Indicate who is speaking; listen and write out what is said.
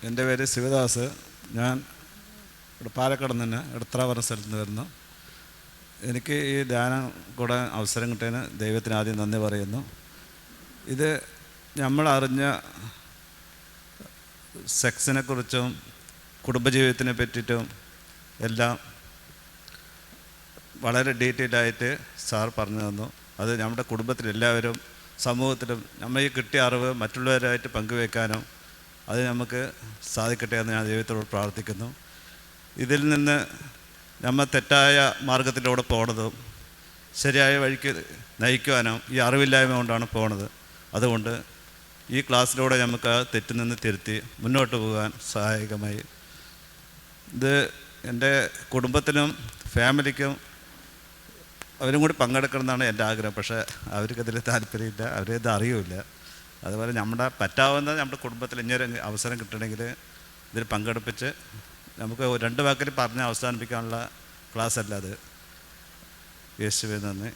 Speaker 1: എൻ്റെ പേര് ശിവദാസ്. ഞാൻ ഇവിടെ പാലക്കാട് നിന്ന് എടത്ര പറഞ്ഞ സ്ഥലത്ത് നിന്ന് വരുന്നു. എനിക്ക് ഈ ധ്യാനം കൂടെ അവസരം കിട്ടിയതിന് ദൈവത്തിന് ആദ്യം നന്ദി പറയുന്നു. ഇത് നമ്മളറിഞ്ഞ സെക്സിനെക്കുറിച്ചും കുടുംബജീവിതത്തിനെ പറ്റിയിട്ടും എല്ലാം വളരെ ഡീറ്റെയിലായിട്ട് സാർ പറഞ്ഞു തന്നു. അത് നമ്മുടെ കുടുംബത്തിലെല്ലാവരും സമൂഹത്തിലും നമ്മൾ ഈ കിട്ടിയ അറിവ് മറ്റുള്ളവരായിട്ട് പങ്കുവെക്കാനും അത് നമുക്ക് സാധിക്കട്ടെ എന്ന് ഞാൻ ദൈവത്തോട് പ്രാർത്ഥിക്കുന്നു. ഇതിൽ നിന്ന് നമ്മൾ തെറ്റായ മാർഗത്തിലൂടെ പോണതും ശരിയായ വഴിക്ക് നയിക്കുവാനും ഈ അറിവില്ലായ്മ കൊണ്ടാണ് പോണത്. അതുകൊണ്ട് ഈ ക്ലാസ്സിലൂടെ നമുക്ക് ആ തെറ്റിൽ നിന്ന് തിരുത്തി മുന്നോട്ട് പോകാൻ സഹായകമായി. ഇത് എൻ്റെ കുടുംബത്തിനും ഫാമിലിക്കും അവരും കൂടി പങ്കെടുക്കണമെന്നാണ് എൻ്റെ ആഗ്രഹം. പക്ഷേ അവർക്കതിൽ താല്പര്യമില്ല, അവരിത് അറിയില്ല. അതുപോലെ നമ്മുടെ പറ്റാവുന്ന നമ്മുടെ കുടുംബത്തിൽ ഇങ്ങനെ അവസരം കിട്ടണമെങ്കിൽ ഇതിൽ പങ്കെടുപ്പിച്ച് നമുക്ക് 2 വാക്കിൽ പറഞ്ഞ് അവസാനിപ്പിക്കാനുള്ള ക്ലാസ് അല്ല അത്. യേശുവേ നന്ദി.